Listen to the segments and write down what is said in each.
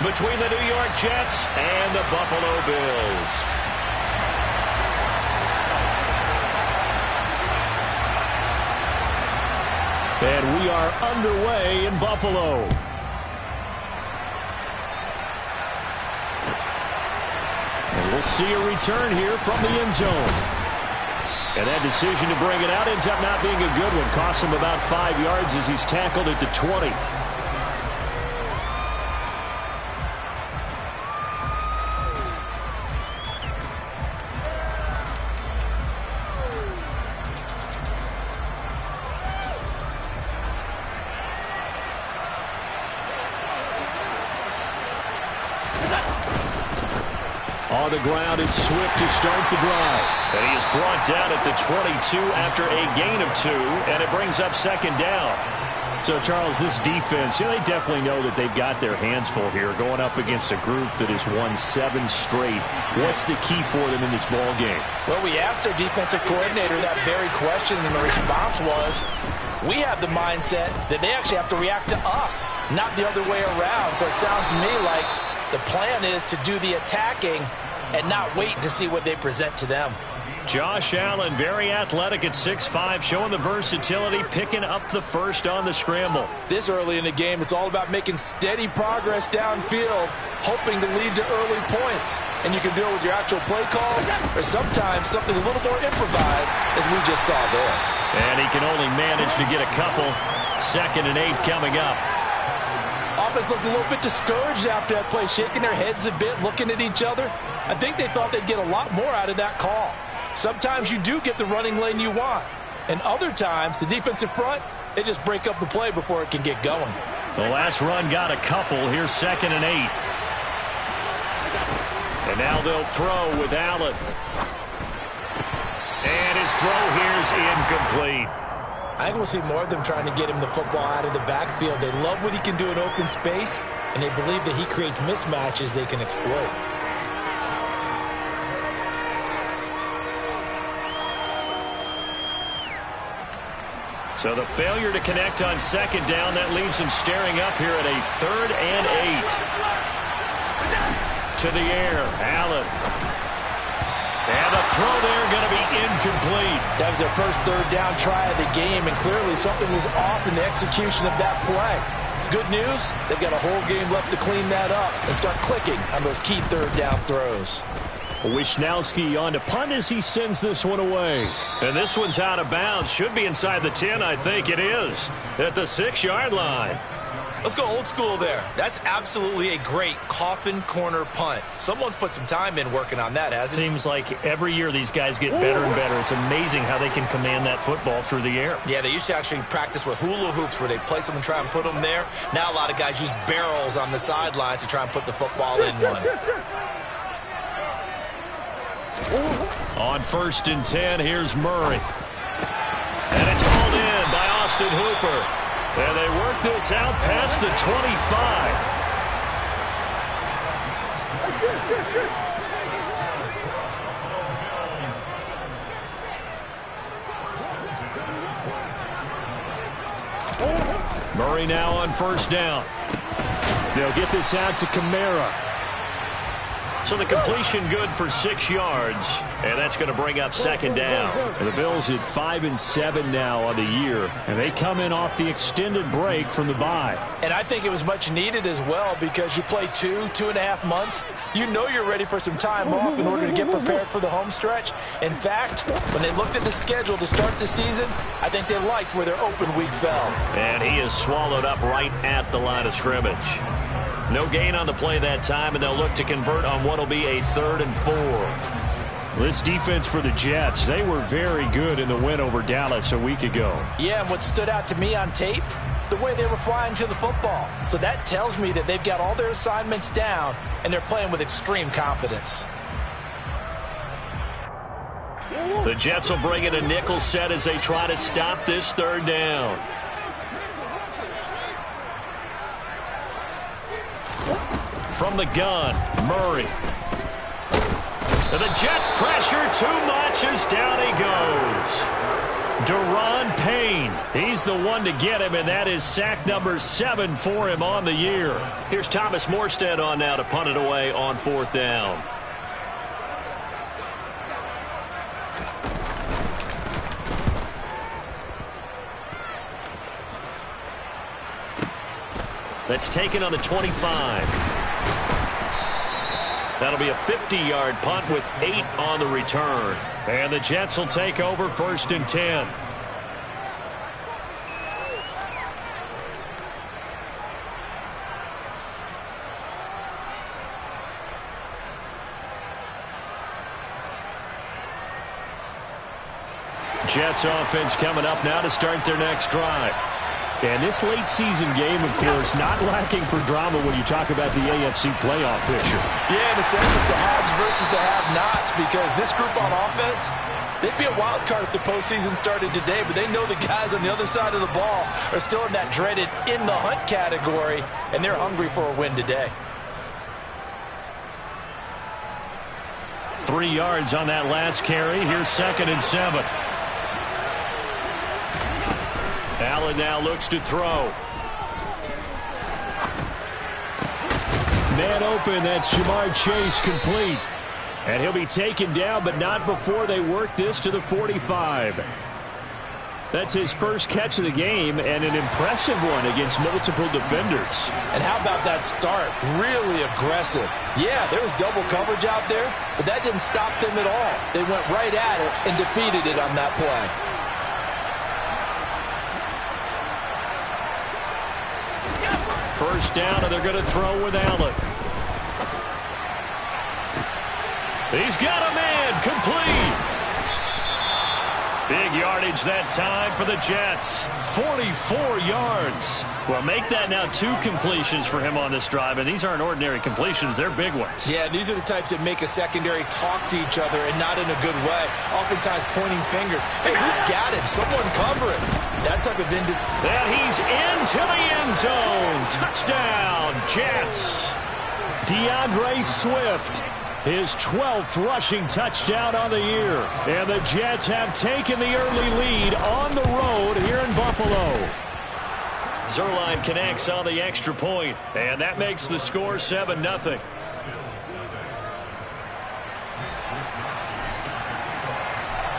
between the New York Jets and the Buffalo Bills. And we are underway in Buffalo. And we'll see a return here from the end zone. And that decision to bring it out ends up not being a good one. Costs him about 5 yards as he's tackled at the 20. On the ground, it's Swift to start the drive. And he is brought down at the 22 after a gain of 2, and it brings up second down. So, Charles, this defense, they definitely know that they've got their hands full here going up against a group that has won 7 straight. What's the key for them in this ball game? Well, we asked their defensive coordinator that very question, and the response was, we have the mindset that they actually have to react to us, not the other way around. So it sounds to me like the plan is to do the attacking and not wait to see what they present to them. Josh Allen, very athletic at 6'5", showing the versatility, picking up the first on the scramble. This early in the game, it's all about making steady progress downfield, hoping to lead to early points. And you can do it with your actual play calls, or sometimes something a little more improvised, as we just saw there. And he can only manage to get a couple. 2nd and 8 coming up. Offense looked a little bit discouraged after that play, shaking their heads a bit, looking at each other. I think they thought they'd get a lot more out of that call. Sometimes you do get the running lane you want. And other times, the defensive front, they just break up the play before it can get going. The last run got a couple. Here's 2nd and 8. And now they'll throw with Allen. And his throw here's incomplete. I think we'll see more of them trying to get him the football out of the backfield. They love what he can do in open space, and they believe that he creates mismatches they can exploit. So the failure to connect on 2nd down, that leaves him staring up here at a 3rd and 8. To the air, Allen. And the throw there going to be incomplete. That was their first 3rd down try of the game, and clearly something was off in the execution of that play. Good news, they've got a whole game left to clean that up and start clicking on those key 3rd down throws. Wishnowski on to punt as he sends this one away. And this one's out of bounds. Should be inside the 10, I think it is. At the 6-yard line. Let's go old school there. That's absolutely a great coffin corner punt. Someone's put some time in working on that, hasn't it? Seems like every year these guys get better and better. It's amazing how they can command that football through the air. Yeah, they used to actually practice with hula hoops where they place them and try and put them there. Now a lot of guys use barrels on the sidelines to try and put the football in one. On 1st and 10, here's Murray. And it's hauled in by Austin Hooper. And they work this out past the 25. Murray now on 1st down. They'll get this out to Kamara. So the completion good for 6 yards, and that's going to bring up 2nd down. And the Bills at 5-7 now on the year, and they come in off the extended break from the bye. And I think it was much needed as well, because you play 2.5 months. You know you're ready for some time off in order to get prepared for the home stretch. In fact, when they looked at the schedule to start the season, I think they liked where their open week fell. And he is swallowed up right at the line of scrimmage. No gain on the play that time, and they'll look to convert on what will be a 3rd and 4. This defense for the Jets, they were very good in the win over Dallas a week ago. Yeah, and what stood out to me on tape, the way they were flying to the football. So that tells me that they've got all their assignments down, and they're playing with extreme confidence. The Jets will bring in a nickel set as they try to stop this 3rd down. From the gun, Murray. And the Jets pressure too much as down he goes. Daron Payne. He's the one to get him, and that is sack number 7 for him on the year. Here's Thomas Morstead on now to punt it away on 4th down. That's taken on the 25. That'll be a 50-yard punt with 8 on the return. And the Jets will take over 1st and 10. Jets offense coming up now to start their next drive. And this late season game, of course, not lacking for drama when you talk about the AFC playoff picture. Yeah, in a sense, it's the haves versus the have-nots, because this group on offense, they'd be a wild card if the postseason started today, but they know the guys on the other side of the ball are still in that dreaded in-the-hunt category, and they're hungry for a win today. 3 yards on that last carry. Here's 2nd and 7. Allen now looks to throw. Man open, that's Jamar Chase, complete. And he'll be taken down, but not before they work this to the 45. That's his first catch of the game, and an impressive one against multiple defenders. And how about that start? Really aggressive. Yeah, there was double coverage out there, but that didn't stop them at all. They went right at it and defeated it on that play. First down, and they're going to throw with Allen. He's got a man, complete. Big yardage that time for the Jets. 44 yards. Well, make that now 2 completions for him on this drive, and these aren't ordinary completions. They're big ones. Yeah, these are the types that make a secondary talk to each other, and not in a good way. Oftentimes pointing fingers. Hey, who's got him? Someone cover it. That type of And he's into the end zone. Touchdown, Jets. DeAndre Swift. His 12th rushing touchdown on the year. And the Jets have taken the early lead on the road here in Buffalo. Zerline connects on the extra point, and that makes the score 7-0.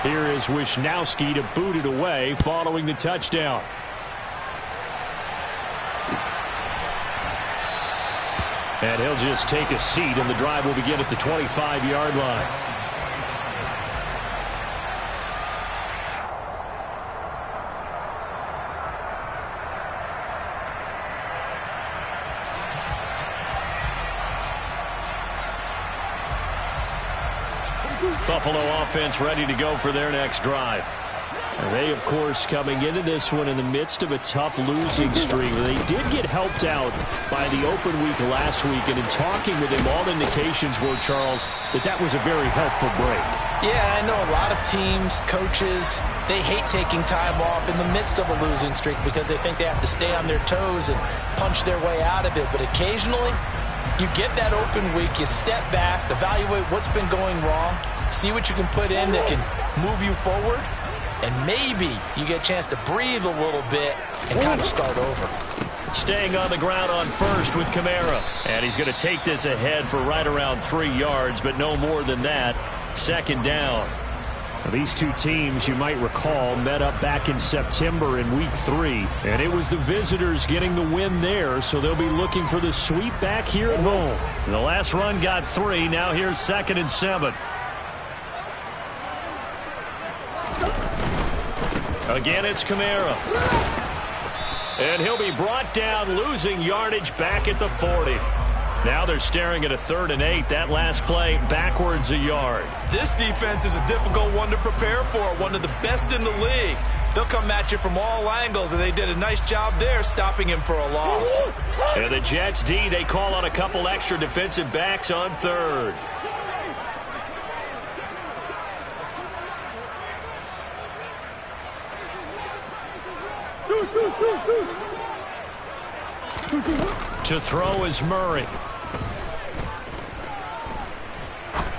Here is Wisnowski to boot it away following the touchdown. And he'll just take a seat, and the drive will begin at the 25-yard line. Buffalo offense ready to go for their next drive. And they, of course, coming into this one in the midst of a tough losing streak. They did get helped out by the open week last week, and in talking with him, all indications were, Charles, that was a very helpful break. Yeah, I know a lot of teams, coaches, they hate taking time off in the midst of a losing streak because they think they have to stay on their toes and punch their way out of it. But occasionally, you get that open week, you step back, evaluate what's been going wrong, see what you can put in that can move you forward, and maybe you get a chance to breathe a little bit and kind of start over. Staying on the ground on first with Kamara. And he's going to take this ahead for right around 3 yards, but no more than that. 2nd down. Now, these two teams, you might recall, met up back in September in Week 3. And it was the visitors getting the win there, so they'll be looking for the sweep back here at home. And the last run got 3. Now here's 2nd and 7. Again, it's Kamara. And he'll be brought down, losing yardage back at the 40. Now they're staring at a 3rd and 8. That last play, backwards a yard. This defense is a difficult one to prepare for, one of the best in the league. They'll come at you from all angles, and they did a nice job there stopping him for a loss. And the Jets D, they call on a couple extra defensive backs on 3rd. To throw is Murray.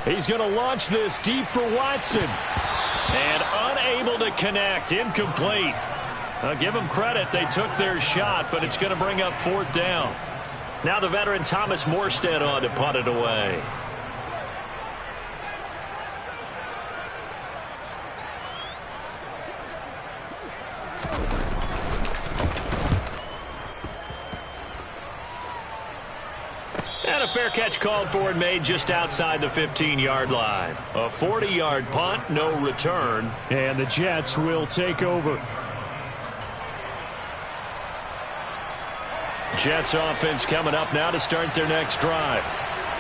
He's going to launch this deep for Watson. And unable to connect. Incomplete. Give them credit. They took their shot, but it's going to bring up 4th down. Now the veteran Thomas Morstead on to punt it away. And a fair catch called for and made just outside the 15-yard line. A 40-yard punt, no return. And the Jets will take over. Jets offense coming up now to start their next drive.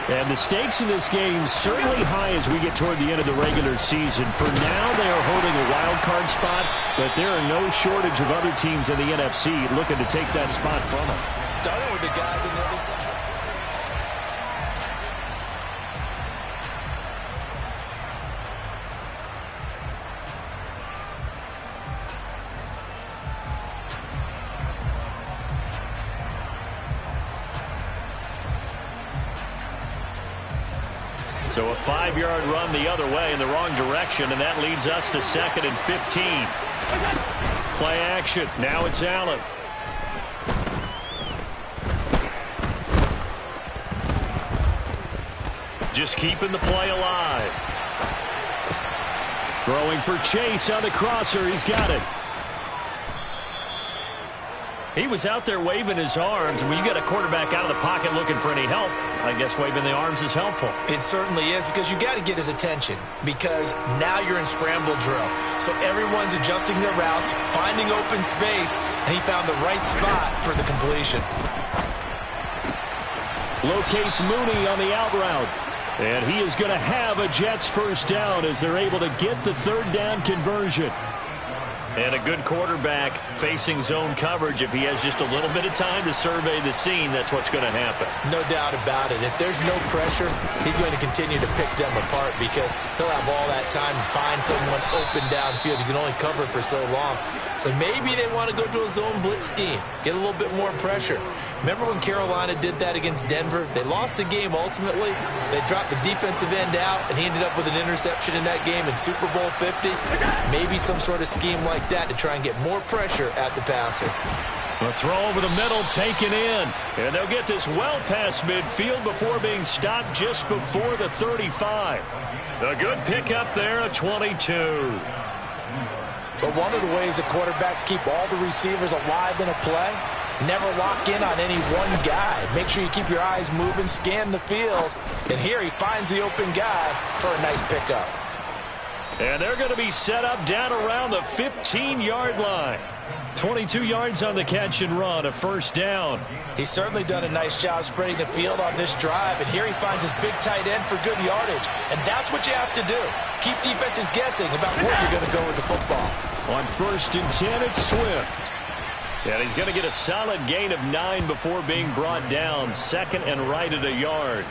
And the stakes in this game certainly high as we get toward the end of the regular season. For now, they are holding a wild card spot, but there are no shortage of other teams in the NFC looking to take that spot from them. Starting with the guys on the other side. So a 5-yard run the other way in the wrong direction, and that leads us to 2nd and 15. Play action. Now it's Allen. Just keeping the play alive. Throwing for Chase on the crosser. He's got it. He was out there waving his arms, and when you get a quarterback out of the pocket looking for any help, I guess waving the arms is helpful. It certainly is, because you got to get his attention, because now you're in scramble drill. So everyone's adjusting their routes, finding open space, and he found the right spot for the completion. Locates Mooney on the out route. And he is going to have a Jets 1st down as they're able to get the 3rd down conversion. And a good quarterback facing zone coverage. If he has just a little bit of time to survey the scene, that's what's going to happen. No doubt about it. If there's no pressure, he's going to continue to pick them apart because he'll have all that time to find someone open downfield. You can only cover for so long. So maybe they want to go to a zone blitz scheme, get a little bit more pressure. Remember when Carolina did that against Denver? They lost the game ultimately. They dropped the defensive end out, and he ended up with an interception in that game in Super Bowl 50. Maybe some sort of scheme like that to try and get more pressure at the passer. A throw over the middle taken in. And they'll get this well past midfield before being stopped just before the 35. A good pickup there, a 22. But one of the ways that quarterbacks keep all the receivers alive in a play, never lock in on any one guy. Make sure you keep your eyes moving, scan the field. And here he finds the open guy for a nice pickup. And they're going to be set up down around the 15-yard line. 22 yards on the catch and run, a 1st down. He's certainly done a nice job spreading the field on this drive, and here he finds his big tight end for good yardage. And that's what you have to do. Keep defenses guessing about where you're going to go with the football. On 1st and 10, it's Swift. And he's going to get a solid gain of 9 before being brought down. 2nd and right at a yard.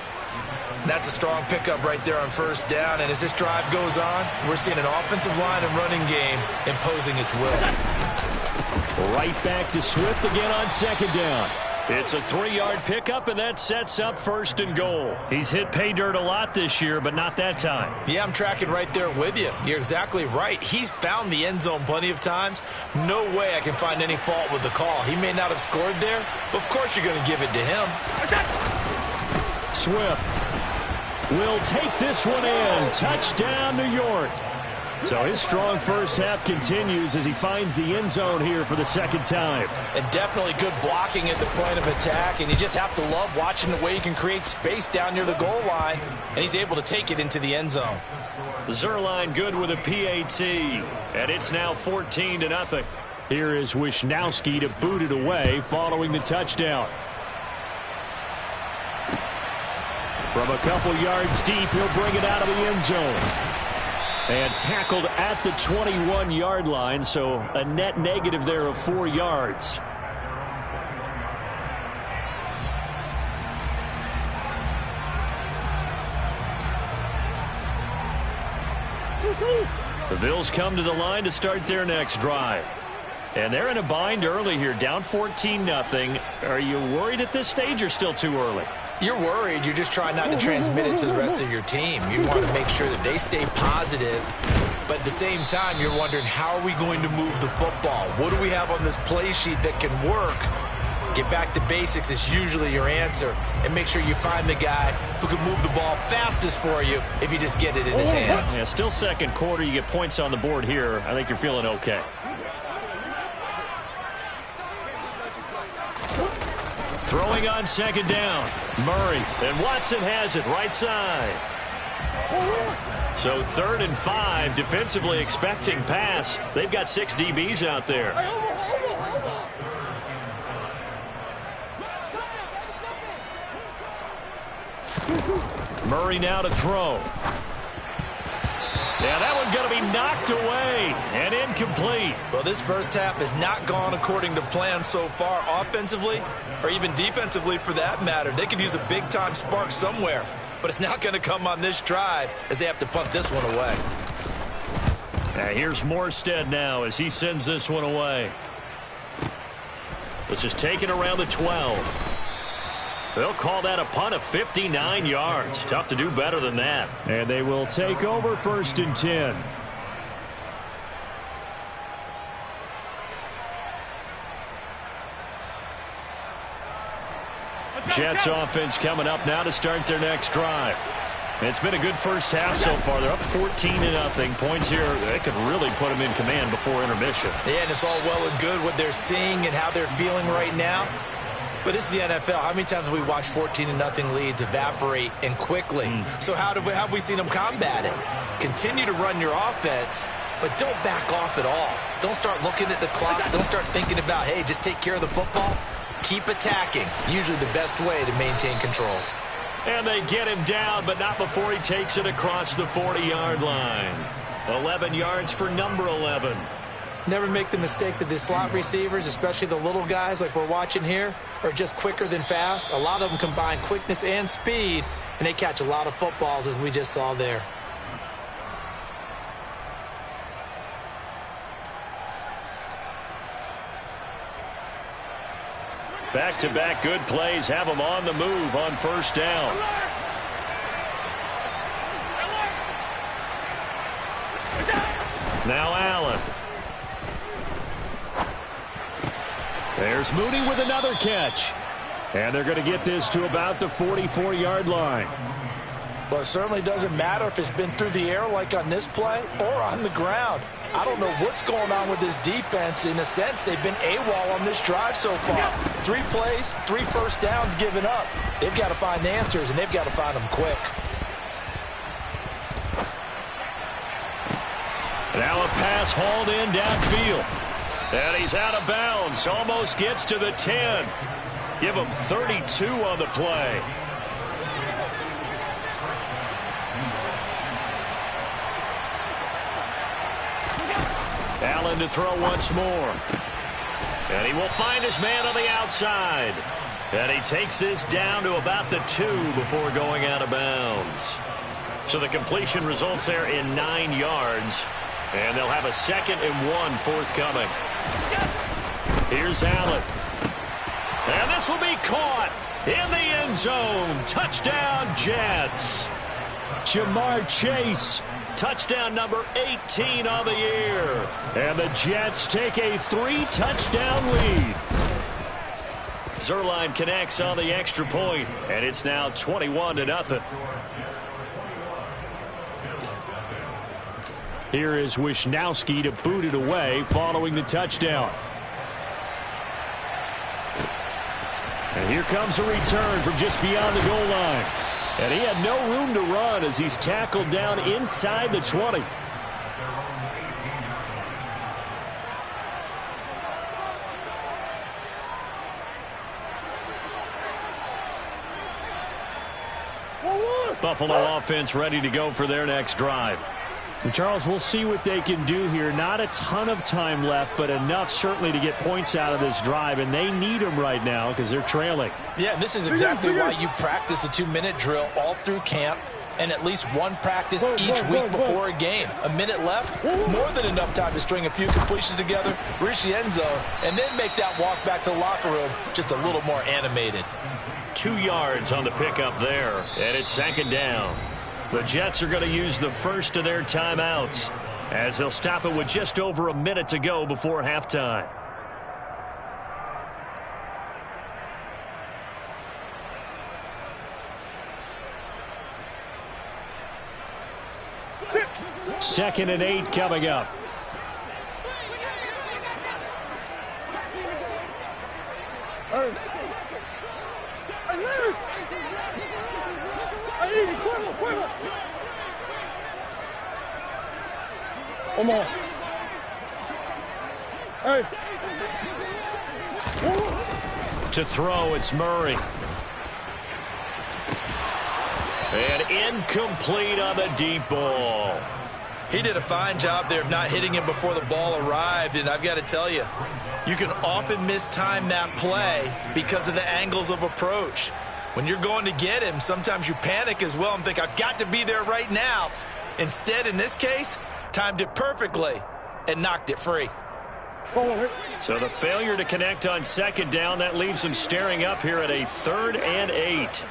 That's a strong pickup right there on 1st down. And as this drive goes on, we're seeing an offensive line and running game imposing its will. Right back to Swift again on 2nd down. It's a 3-yard pickup, and that sets up 1st and goal. He's hit pay dirt a lot this year, but not that time. Yeah, I'm tracking right there with you. You're exactly right. He's found the end zone plenty of times. No way I can find any fault with the call. He may not have scored there, but of course you're going to give it to him. Swift will take this one in. Touchdown, New York. So his strong 1st half continues as he finds the end zone here for the 2nd time. And definitely good blocking at the point of attack, and you just have to love watching the way he can create space down near the goal line, and he's able to take it into the end zone. Zerline good with a PAT, and it's now 14-0. Here is Wisnowski to boot it away following the touchdown. From a couple yards deep, he'll bring it out of the end zone. And tackled at the 21-yard line, so a net negative there of 4 yards. The Bills come to the line to start their next drive. And they're in a bind early here, down 14-0. Are you worried at this stage or still too early? You're worried. You're just trying not to transmit it to the rest of your team. You want to make sure that they stay positive But at the same time, you're wondering, how are we going to move the football? What do we have on this play sheet that can work? Get back to basics is usually your answer. And make sure you find the guy who can move the ball fastest for you if you just get it in his hands. Yeah, still second quarter. You get points on the board here. I think you're feeling okay. Throwing on second down. Murray. And Watson has it right side. So 3rd and 5, defensively expecting pass. They've got 6 DBs out there. Murray now to throw. Yeah, that one's going to be knocked away and incomplete. Well, this first half has not gone according to plan so far offensively or even defensively for that matter. They could use a big-time spark somewhere, but it's not going to come on this drive as they have to punt this one away. Here's Morstead now as he sends this one away. This is taken around the 12. They'll call that a punt of 59 yards. Tough to do better than that. And they will take over 1st and 10. Jets offense coming up now to start their next drive. It's been a good first half so far. They're up 14-0. Points here, they could really put them in command before intermission. Yeah, and it's all well and good what they're seeing and how they're feeling right now. But this is the NFL. How many times have we watched 14-0 leads evaporate and quickly? So how have we seen them combat it? Continue to run your offense, but don't back off at all. Don't start looking at the clock. Don't start thinking about, hey, just take care of the football. Keep attacking. Usually the best way to maintain control. And they get him down, but not before he takes it across the 40-yard line. 11 yards for number 11. Never make the mistake that the slot receivers, especially the little guys like we're watching here, are just quicker than fast. A lot of them combine quickness and speed, and they catch a lot of footballs, as we just saw there. Back-to-back good plays have them on the move on 1st down. Now Allen. There's Mooney with another catch. And they're going to get this to about the 44-yard line. Well, it certainly doesn't matter if it's been through the air like on this play or on the ground. I don't know what's going on with this defense. In a sense, they've been AWOL on this drive so far. 3 plays, 3 first downs given up. They've got to find the answers, and they've got to find them quick. Now a pass hauled in downfield. And he's out of bounds. Almost gets to the 10. Give him 32 on the play. Allen to throw once more. And he will find his man on the outside. And he takes this down to about the 2 before going out of bounds. So the completion results there in 9 yards. And they'll have a 2nd and 1 forthcoming. Here's Allen. And this will be caught in the end zone. Touchdown, Jets. Jamar Chase. Touchdown number 18 on the year. And the Jets take a 3-touchdown lead. Zerline connects on the extra point, and it's now 21-0. Here is Wisnowski to boot it away following the touchdown. And here comes a return from just beyond the goal line. And he had no room to run as he's tackled down inside the 20. Buffalo offense ready to go for their next drive. And Charles, we'll see what they can do here. Not a ton of time left, but enough certainly to get points out of this drive, and they need them right now because they're trailing. Yeah, and this is exactly why you practice a 2-minute drill all through camp and at least one practice each week before a game. A minute left, more than enough time to string a few completions together, reach the end zone, and then make that walk back to the locker room just a little more animated. 2 yards on the pickup there, and it's 2nd down. The Jets are going to use the first of their timeouts. as they'll stop it with just over a minute to go before halftime. Second and 8 coming up. Come on. Hey. To throw, it's Murray. And incomplete on the deep ball. He did a fine job there of not hitting him before the ball arrived, and I've got to tell you, you can often mistime that play because of the angles of approach. When you're going to get him, sometimes you panic as well and think, I've got to be there right now. Instead, in this case, timed it perfectly and knocked it free. So the failure to connect on second down, that leaves them staring up here at a 3rd and 8.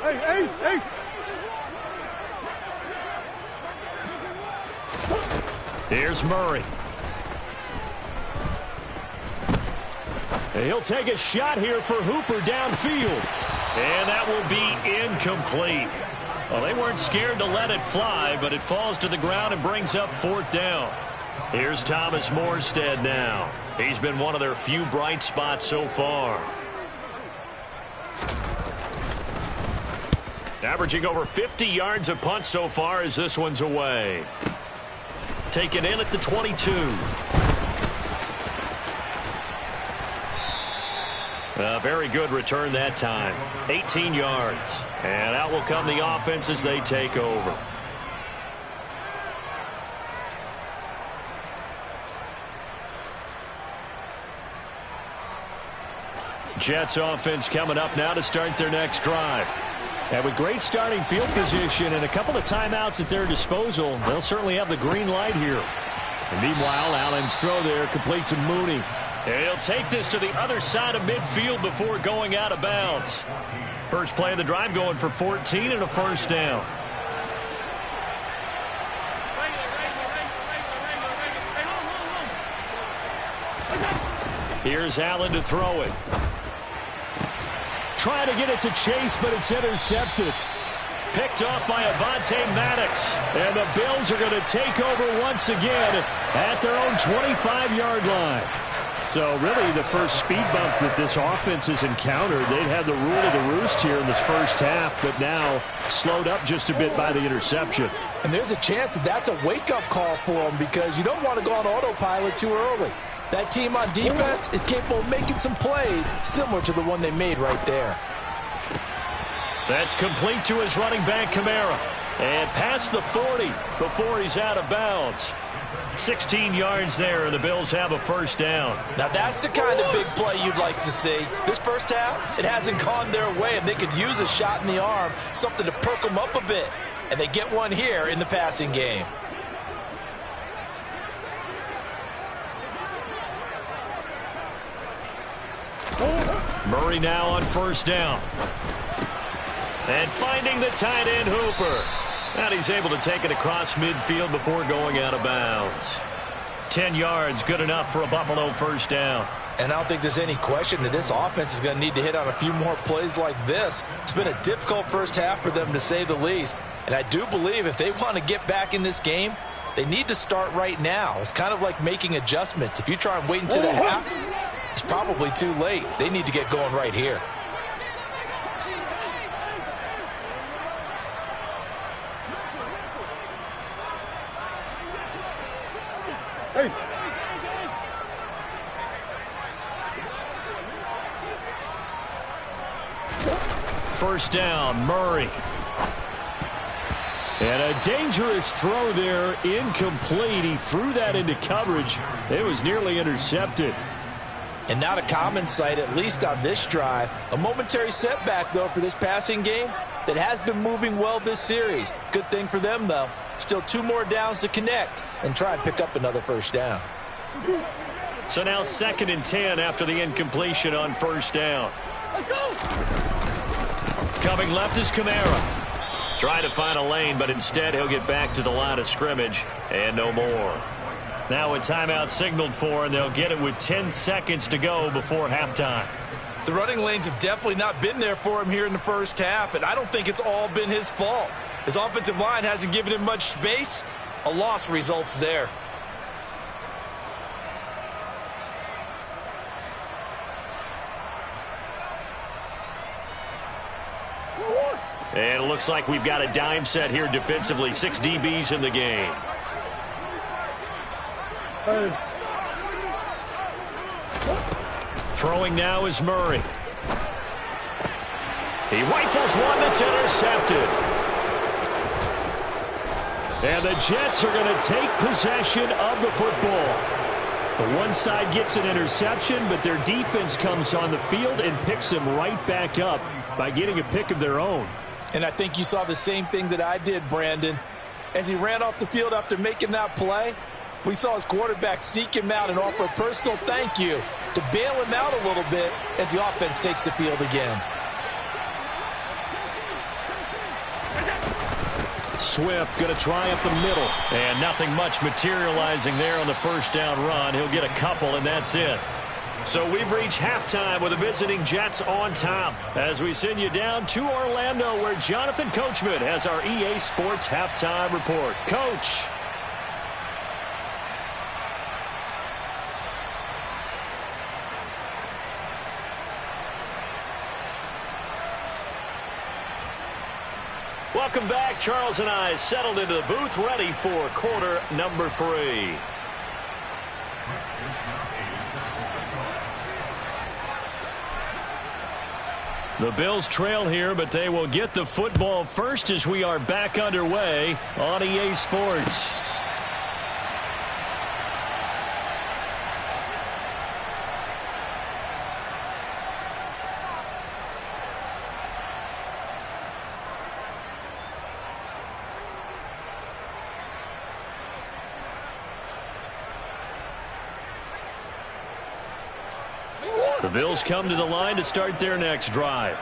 Hey, Ace. Here's Murray. He'll take a shot here for Hooper downfield. And that will be incomplete. Well, they weren't scared to let it fly, but it falls to the ground and brings up 4th down. Here's Thomas Morstead now. He's been one of their few bright spots so far. Averaging over 50 yards a punt so far as this one's away. Taken in at the 22. A very good return that time. 18 yards. And out will come the offense as they take over. Jets offense coming up now to start their next drive. And with great starting field position and a couple of timeouts at their disposal, they'll certainly have the green light here. And meanwhile, Allen's throw there complete to Mooney. And he'll take this to the other side of midfield before going out of bounds. First play of the drive going for 14 and a 1st down. Here's Allen to throw it. Trying to get it to Chase, but it's intercepted. Picked off by Avonte Maddox. And the Bills are going to take over once again at their own 25-yard line. So really the first speed bump that this offense has encountered. They'd had the rule of the roost here in this first half, but now slowed up just a bit by the interception. And there's a chance that that's a wake-up call for them because you don't want to go on autopilot too early. That team on defense is capable of making some plays similar to the one they made right there. That's complete to his running back, Kamara. And past the 40 before he's out of bounds. 16 yards there, and the Bills have a 1st down. Now that's the kind of big play you'd like to see. This first half, it hasn't gone their way, and they could use a shot in the arm, something to perk them up a bit. And they get one here in the passing game. Murray now on 1st down. And finding the tight end, Hooper. And he's able to take it across midfield before going out of bounds. 10 yards, good enough for a Buffalo 1st down. And I don't think there's any question that this offense is going to need to hit on a few more plays like this. It's been a difficult first half for them, to say the least. And I do believe if they want to get back in this game, they need to start right now. It's kind of like making adjustments. If you try and wait until the half, it's probably too late. They need to get going right here. Hey. First down, Murray. And a dangerous throw there, incomplete. He threw that into coverage. It was nearly intercepted. And not a common sight, at least on this drive. A momentary setback, though, for this passing game that has been moving well this series. Good thing for them, though. Still 2 more downs to connect and try and pick up another 1st down. So now 2nd and 10 after the incompletion on 1st down. Coming left is Kamara. Trying to find a lane, but instead he'll get back to the line of scrimmage and no more. Now a timeout signaled for, and they'll get it with 10 seconds to go before halftime. The running lanes have definitely not been there for him here in the first half, and I don't think it's all been his fault. His offensive line hasn't given him much space. A loss results there. And it looks like we've got a dime set here defensively. 6 DBs in the game. Throwing now is Murray. He rifles one that's intercepted. And the Jets are going to take possession of the football. The one side gets an interception, but their defense comes on the field and picks them right back up by getting a pick of their own. And I think you saw the same thing that I did, Brandon. As he ran off the field after making that play, we saw his quarterback seek him out and offer a personal thank you to bail him out a little bit as the offense takes the field again. Swift going to try up the middle. And nothing much materializing there on the first down run. He'll get a couple, and that's it. So we've reached halftime with the visiting Jets on top as we send you down to Orlando, where Jonathan Coachman has our EA Sports halftime report. Coach. Welcome back. Charles and I settled into the booth, ready for quarter number 3. The Bills trail here, but they will get the football first as we are back underway on EA Sports. The Bills come to the line to start their next drive.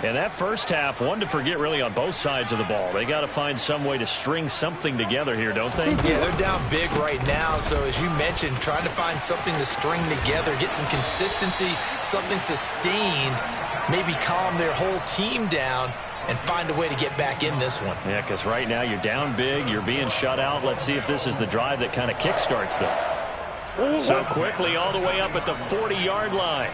And that first half, one to forget really on both sides of the ball. They got to find some way to string something together here, don't they? Yeah, they're down big right now. So as you mentioned, trying to find something to string together, get some consistency, something sustained, maybe calm their whole team down and find a way to get back in this one. Yeah, because right now you're down big, you're being shut out. Let's see if this is the drive that kind of kickstarts them. So quickly all the way up at the 40-yard line.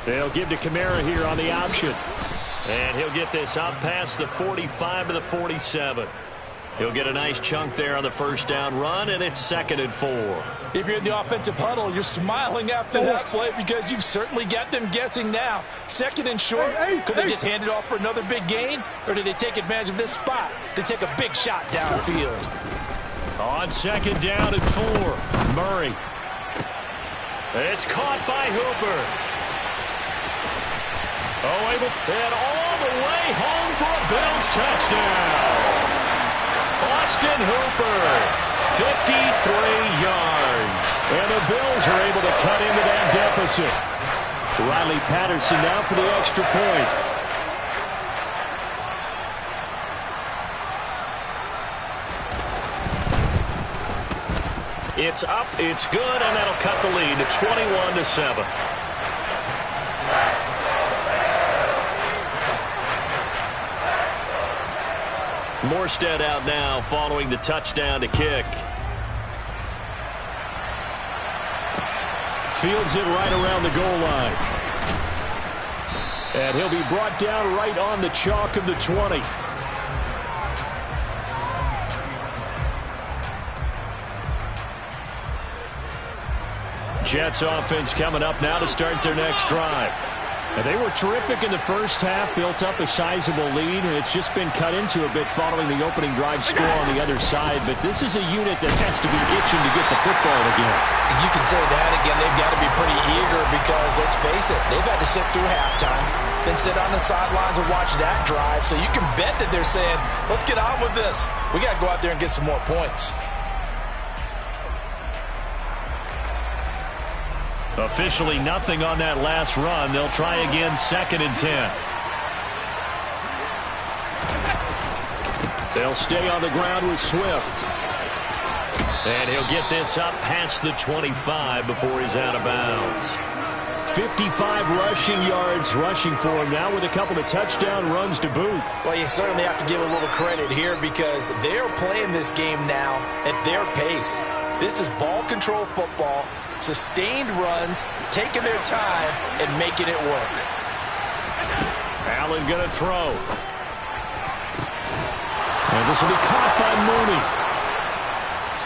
They'll give to Kamara here on the option. And he'll get this out past the 45 to the 47. He'll get a nice chunk there on the first down run, and it's 2nd and 4. If you're in the offensive huddle, you're smiling after that play because you've certainly got them guessing now. 2nd and short, could they just hand it off for another big gain? Or did they take advantage of this spot to take a big shot downfield? On 2nd down and 4, Murray. It's caught by Hooper. And all the way home for a Bills touchdown. Austin Hooper, 53 yards. And the Bills are able to cut into that deficit. Riley Patterson now for the extra point. It's up, it's good, and that'll cut the lead to 21-7. Morstead out now following the touchdown to kick. Fields it right around the goal line. And he'll be brought down right on the chalk of the 20. Jets offense coming up now to start their next drive. And they were terrific in the first half, built up a sizable lead, and it's just been cut into a bit following the opening drive score on the other side. But this is a unit that has to be itching to get the football again. And you can say that again. They've got to be pretty eager because, let's face it, they've had to sit through halftime, then sit on the sidelines and watch that drive. So you can bet that they're saying, let's get on with this. We got to go out there and get some more points. Officially nothing on that last run. They'll try again, 2nd and 10. They'll stay on the ground with Swift. And he'll get this up past the 25 before he's out of bounds. 55 rushing yards rushing for him now with a couple of touchdown runs to boot. Well, you certainly have to give a little credit here because they're playing this game now at their pace. This is ball control football, sustained runs, taking their time and making it work. Allen going to throw. And this will be caught by Mooney.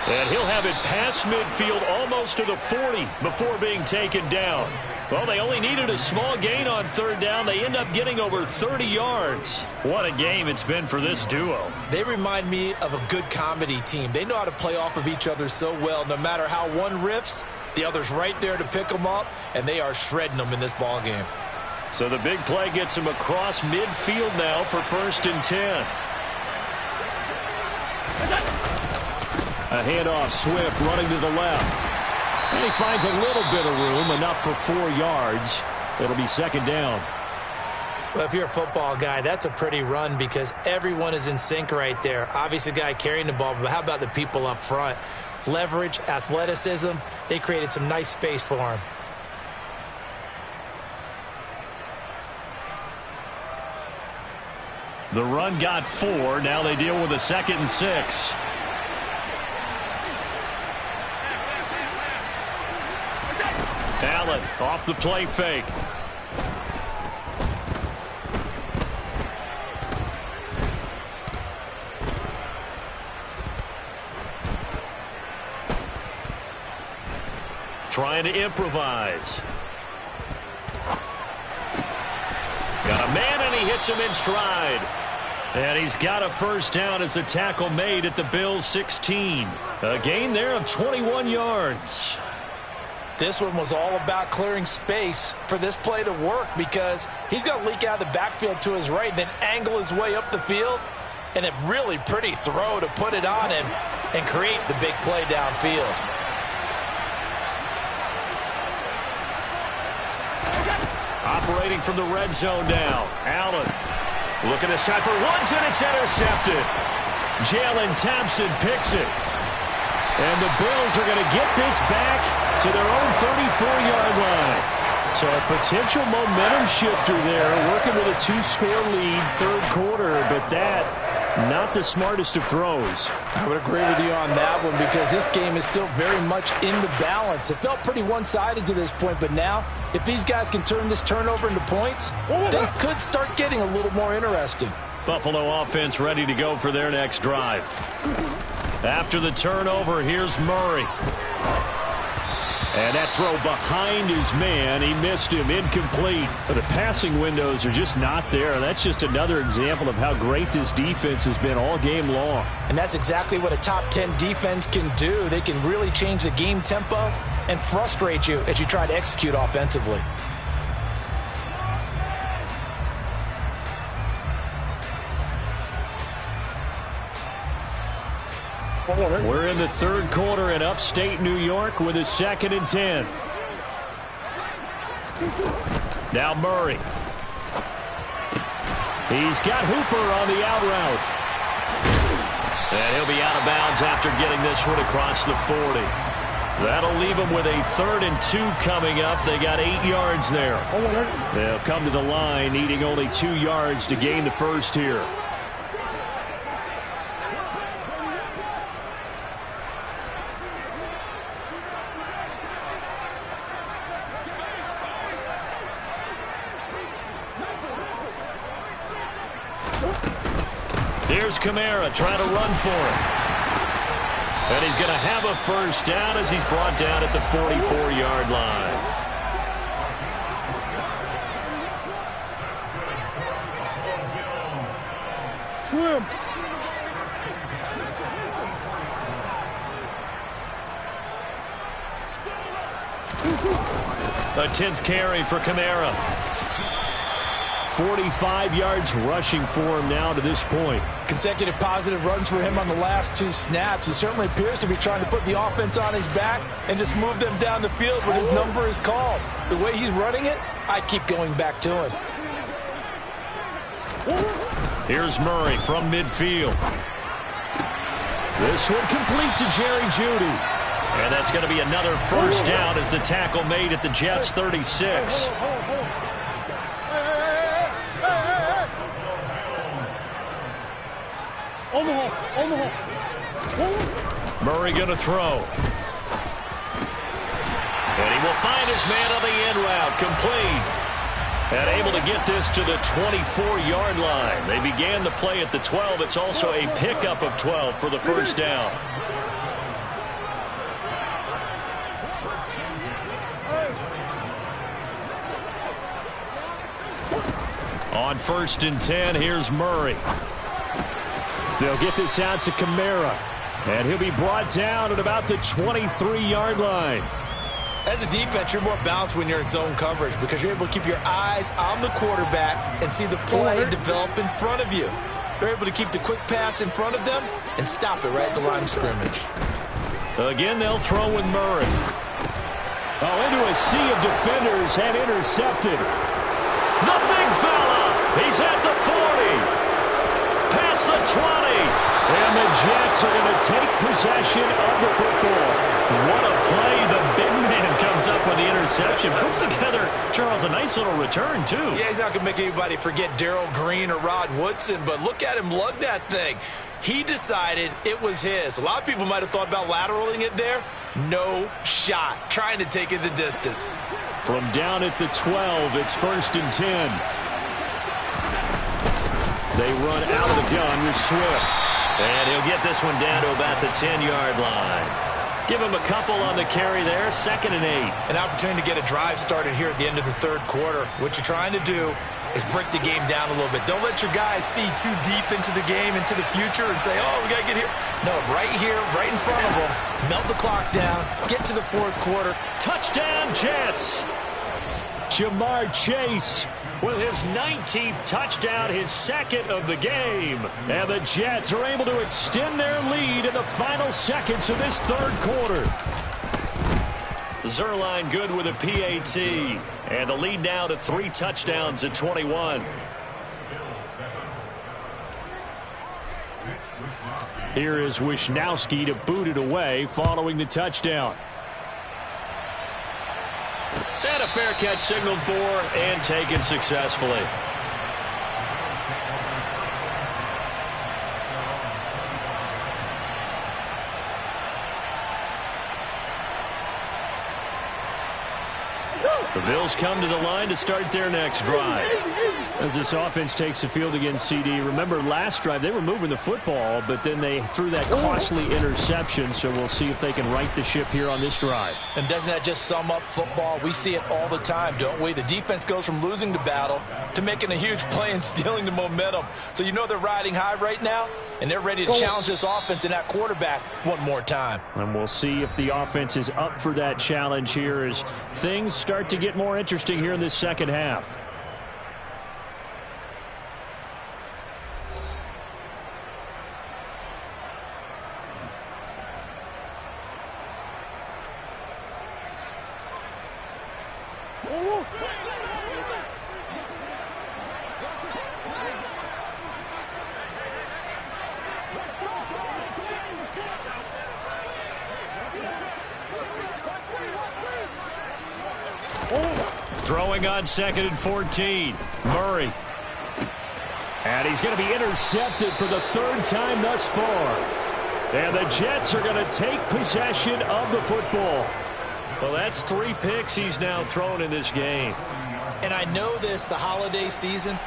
And he'll have it past midfield almost to the 40 before being taken down. Well, they only needed a small gain on 3rd down. They end up getting over 30 yards. What a game it's been for this duo. They remind me of a good comedy team. They know how to play off of each other so well. No matter how one riffs, the other's right there to pick them up, and they are shredding them in this ball game. So the big play gets him across midfield now for 1st and 10. A handoff, Swift running to the left. And he finds a little bit of room, enough for 4 yards. It'll be 2nd down. Well, if you're a football guy, that's a pretty run because everyone is in sync right there. Obviously, the guy carrying the ball, but how about the people up front? Leverage, athleticism, they created some nice space for him. The run got 4. Now they deal with a 2nd and 6. Allen off the play fake. Trying to improvise. Got a man and he hits him in stride. And he's got a 1st down as a tackle made at the Bills' 16. A gain there of 21 yards. This one was all about clearing space for this play to work because he's going to leak out of the backfield to his right, then angle his way up the field, and a really pretty throw to put it on him and create the big play downfield. Operating from the red zone now. Allen looking this time for Woods, and it's intercepted. Jalen Thompson picks it. And the Bills are going to get this back to their own 34-yard line. So a potential momentum shifter there, working with a 2-score lead, 3rd quarter, but that, not the smartest of throws. I would agree with you on that one because this game is still very much in the balance. It felt pretty one-sided to this point, but now, if these guys can turn this turnover into points, things could start getting a little more interesting. Buffalo offense ready to go for their next drive. After the turnover, here's Murray. And that throw behind his man, he missed him, incomplete. But the passing windows are just not there. That's just another example of how great this defense has been all game long. And that's exactly what a top 10 defense can do. They can really change the game tempo and frustrate you as you try to execute offensively. We're in the 3rd quarter in upstate New York with a 2nd and 10. Now Murray. He's got Hooper on the out route. And he'll be out of bounds after getting this one across the 40. That'll leave them with a 3rd and 2 coming up. They got 8 yards there. They'll come to the line needing only 2 yards to gain the 1st here. Here's Kamara trying to run for it. And he's going to have a 1st down as he's brought down at the 44-yard line. Swim. A 10th carry for Kamara. 45 yards rushing for him now to this point. Consecutive positive runs for him on the last 2 snaps. He certainly appears to be trying to put the offense on his back and just move them down the field when his number is called. The way he's running it, I keep going back to him. Here's Murray from midfield. This one complete to Jerry Jeudy. And that's going to be another first down as the tackle made at the Jets' 36. Murray going to throw. And he will find his man on the end route. Complete. And able to get this to the 24-yard line. They began the play at the 12. It's also a pickup of 12 for the first down. On 1st and 10, here's Murray. They'll get this out to Kamara. And he'll be brought down at about the 23-yard line. As a defense, you're more balanced when you're in zone coverage because you're able to keep your eyes on the quarterback and see the play develop in front of you. They're able to keep the quick pass in front of them and stop it right at the line of scrimmage. Again, they'll throw with Murray. Oh, into a sea of defenders and intercepted. The big fella. He's at the 40. Past the 20. And the Jets are going to take possession of the football. What a play. The big man comes up with the interception. Puts together, Charles, a nice little return, too. Yeah, he's not going to make anybody forget Darrell Green or Rod Woodson, but look at him lug that thing. He decided it was his. A lot of people might have thought about lateraling it there. No shot. Trying to take it the distance. From down at the 12, it's 1st and 10. They run out of the gun with Swift. And he'll get this one down to about the 10-yard line. Give him a couple on the carry there. 2nd and 8. An opportunity to get a drive started here at the end of the 3rd quarter. What you're trying to do is break the game down a little bit. Don't let your guys see too deep into the game, into the future, and say, oh, we got to get here. No, right here, right in front of them. Melt the clock down. Get to the 4th quarter. Touchdown, Jets. Jamar Chase with his 19th touchdown, his 2nd of the game. And the Jets are able to extend their lead in the final seconds of this 3rd quarter. Zerline good with a PAT. And the lead now to 3 touchdowns at 21. Here is Wisnowski to boot it away following the touchdown. And a fair catch signaled for and taken successfully. The Bills come to the line to start their next drive. As this offense takes the field against CD, remember last drive they were moving the football, but then they threw that costly interception, so we'll see if they can right the ship here on this drive. And doesn't that just sum up football? We see it all the time, don't we? The defense goes from losing the battle to making a huge play and stealing the momentum. So you know they're riding high right now, and they're ready to challenge this offense and that quarterback one more time. And we'll see if the offense is up for that challenge here as things start to get more interesting here in this 2nd half. Throwing on 2nd and 14. Murray. And he's going to be intercepted for the 3rd time thus far. And the Jets are going to take possession of the football. Well, that's 3 picks he's now thrown in this game. And I know this, the holiday season,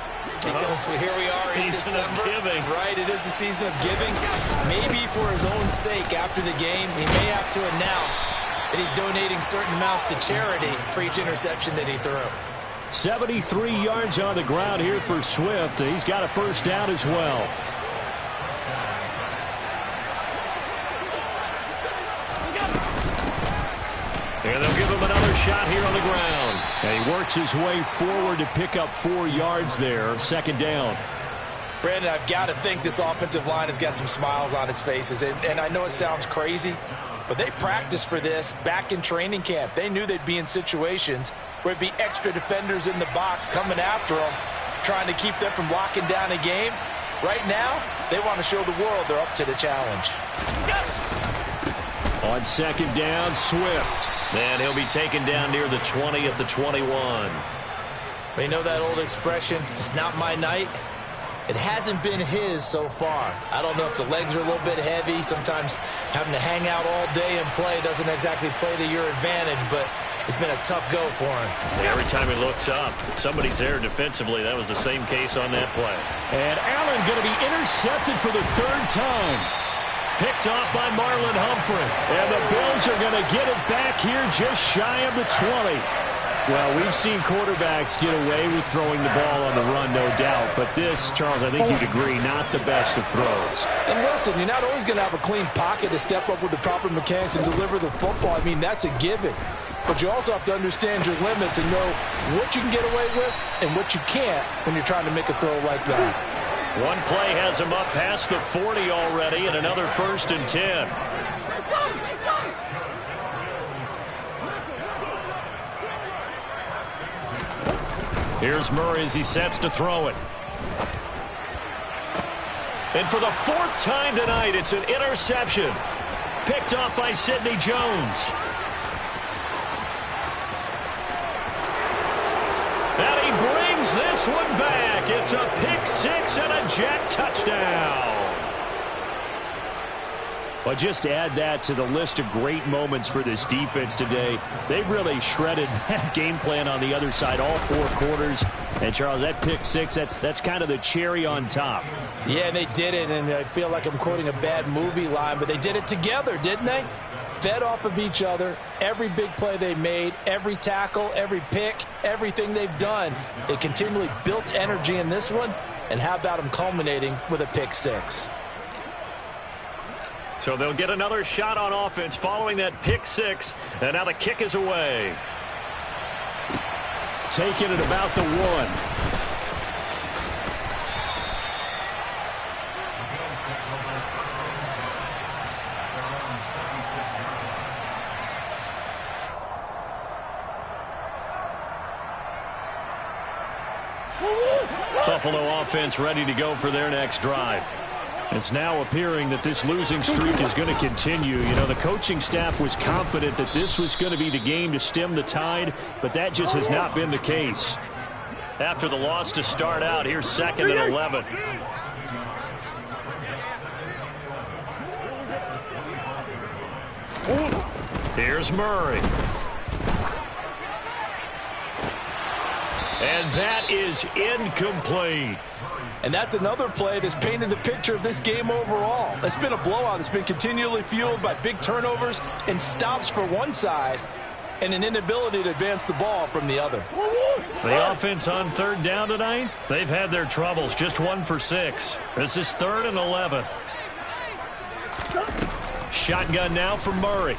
because here we are in December. Of giving. Right, it is the season of giving. Maybe for his own sake after the game, he may have to announce that he's donating certain amounts to charity for each interception that he threw. 73 yards on the ground here for Swift. He's got a first down as well. And they'll give him another shot here on the ground. And he works his way forward to pick up 4 yards there. Second down. Brandon, I've got to think this offensive line has got some smiles on its faces. And I know it sounds crazy, but they practiced for this back in training camp. They knew they'd be in situations where it'd be extra defenders in the box coming after them, trying to keep them from locking down a game. Right now, they want to show the world they're up to the challenge. On second down, Swift. And he'll be taken down near the 20 at the 21. You know that old expression, it's not my night? It hasn't been his so far. I don't know if the legs are a little bit heavy. Sometimes having to hang out all day and play doesn't exactly play to your advantage, but it's been a tough go for him. Every time he looks up, somebody's there defensively. That was the same case on that play. And Allen going to be intercepted for the 3rd time. Picked off by Marlon Humphrey. And the Bills are going to get it back here just shy of the 20. Well, we've seen quarterbacks get away with throwing the ball on the run, no doubt. But this, Charles, I think you'd agree, not the best of throws. And listen, you're not always going to have a clean pocket to step up with the proper mechanics and deliver the football. I mean, that's a given. But you also have to understand your limits and know what you can get away with and what you can't when you're trying to make a throw like that. One play has him up past the 40 already, and another 1st and 10. Here's Murray as he sets to throw it. And for the 4th time tonight, it's an interception. Picked off by Sidney Jones. And he brings this one back. It's a pick 6 and a Jack touchdown. Well, just add that to the list of great moments for this defense today. They've really shredded that game plan on the other side all 4 quarters. And, Charles, that pick 6, that's kind of the cherry on top. Yeah, and they did it, and I feel like I'm quoting a bad movie line, but they did it together, didn't they? Fed off of each other, every big play they made, every tackle, every pick, everything they've done. They continually built energy in this one, and how about them culminating with a pick 6? So they'll get another shot on offense following that pick 6, and now the kick is away. Taking it about the 1. Buffalo offense ready to go for their next drive. It's now appearing that this losing streak is going to continue. You know, the coaching staff was confident that this was going to be the game to stem the tide, but that just has not been the case. After the loss to start out, here's 2nd and 11. Here's Murray. And that is incomplete. And that's another play that's painted the picture of this game overall. It's been a blowout. It's been continually fueled by big turnovers and stops for one side and an inability to advance the ball from the other. The offense on 3rd down tonight, they've had their troubles. Just 1 for 6. This is 3rd and 11. Shotgun now for Murray.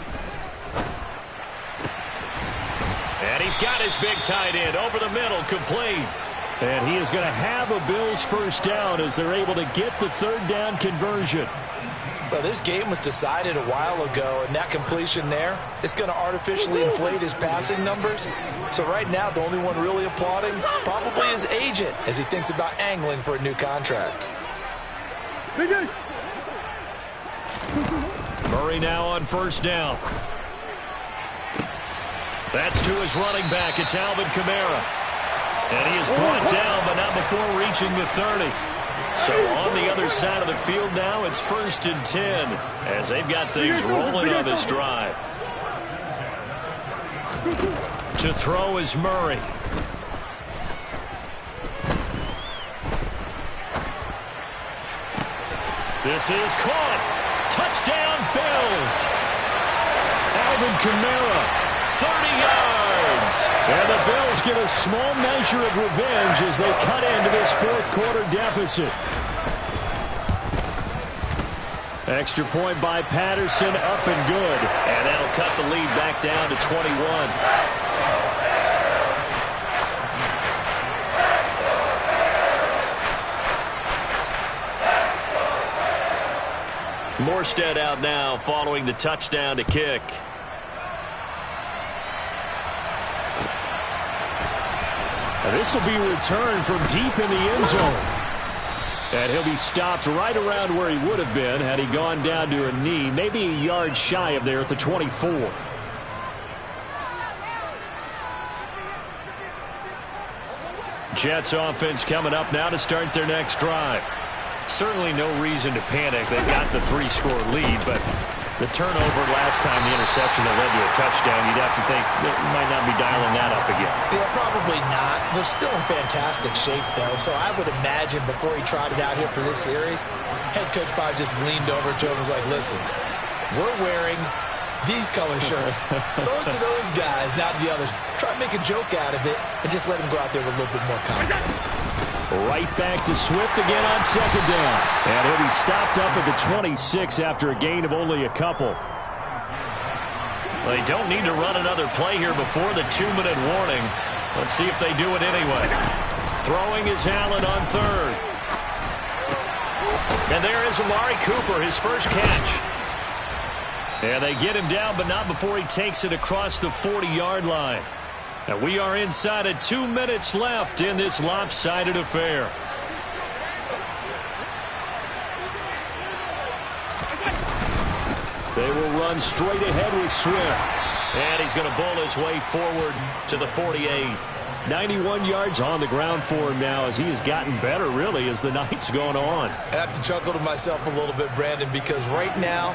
And he's got his big tight end over the middle, complete. And he is going to have a Bills 1st down as they're able to get the 3rd down conversion. Well, this game was decided a while ago, and that completion there is going to artificially inflate his passing numbers. So right now, the only one really applauding probably his agent as he thinks about angling for a new contract. Murray now on 1st down. That's to his running back. It's Alvin Kamara. And he is brought down, but not before reaching the 30. So on the other side of the field now, it's 1st and 10 as they've got things rolling on this drive. To throw is Murray. This is caught. Touchdown, Bills. Alvin Kamara. 30 yards. And the Bills get a small measure of revenge as they cut into this 4th quarter deficit. Extra point by Patterson, up and good. And that'll cut the lead back down to 21. Morstead out now following the touchdown to kick. This will be returned from deep in the end zone. And he'll be stopped right around where he would have been had he gone down to a knee, maybe a yard shy of there at the 24. Jets offense coming up now to start their next drive. Certainly no reason to panic. They've got the 3-score lead, but the turnover last time, the interception that led to a touchdown, you'd have to think they might not be dialing that up again. Yeah, probably not. They're still in fantastic shape, though, so I would imagine before he trotted out here for this series, head coach probably just leaned over to him and was like, listen, we're wearing these color shirts. Throw it to those guys, not the others. Try to make a joke out of it and just let him go out there with a little bit more confidence. Right back to Swift again on second down. And he'll be stopped up at the 26 after a gain of only a couple. They don't need to run another play here before the 2-minute warning. Let's see if they do it anyway. Throwing is Allen on third. And there is Amari Cooper, his first catch. And they get him down, but not before he takes it across the 40-yard line. And we are inside of 2 minutes left in this lopsided affair. They will run straight ahead with Swift. And he's going to bull his way forward to the 48. 91 yards on the ground for him now as he has gotten better, really, as the night's gone on. I have to chuckle to myself a little bit, Brandon, because right now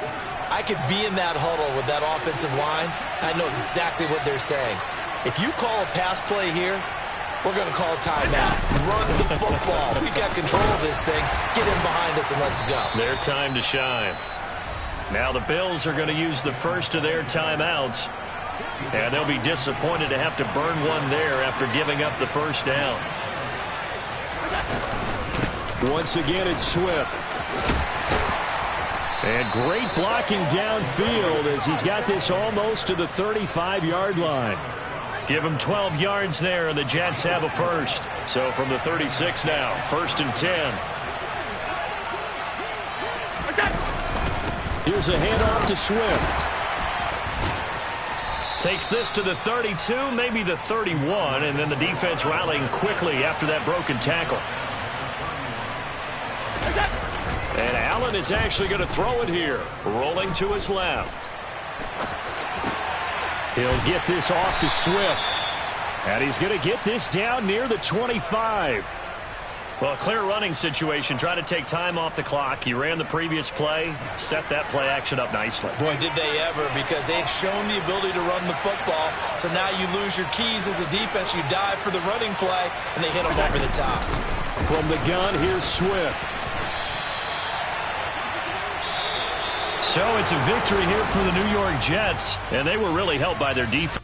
I could be in that huddle with that offensive line. I know exactly what they're saying. If you call a pass play here, we're going to call a timeout. Run the football. We've got control of this thing. Get in behind us and let's go. Their time to shine. Now the Bills are going to use the first of their timeouts. And they'll be disappointed to have to burn one there after giving up the first down. Once again, it's Swift. And great blocking downfield as he's got this almost to the 35-yard line. Give him 12 yards there, and the Jets have a first. So from the 36 now, 1st and 10. Here's a handoff to Swift. Takes this to the 32, maybe the 31, and then the defense rallying quickly after that broken tackle. And Allen is actually going to throw it here, rolling to his left. He'll get this off to Swift. And he's going to get this down near the 25. Well, a clear running situation, trying to take time off the clock. He ran the previous play, set that play action up nicely. Boy, did they ever, because they had shown the ability to run the football. So now you lose your keys as a defense. You dive for the running play, and they hit them over the top. From the gun, here's Swift. So it's a victory here for the New York Jets, and they were really helped by their defense.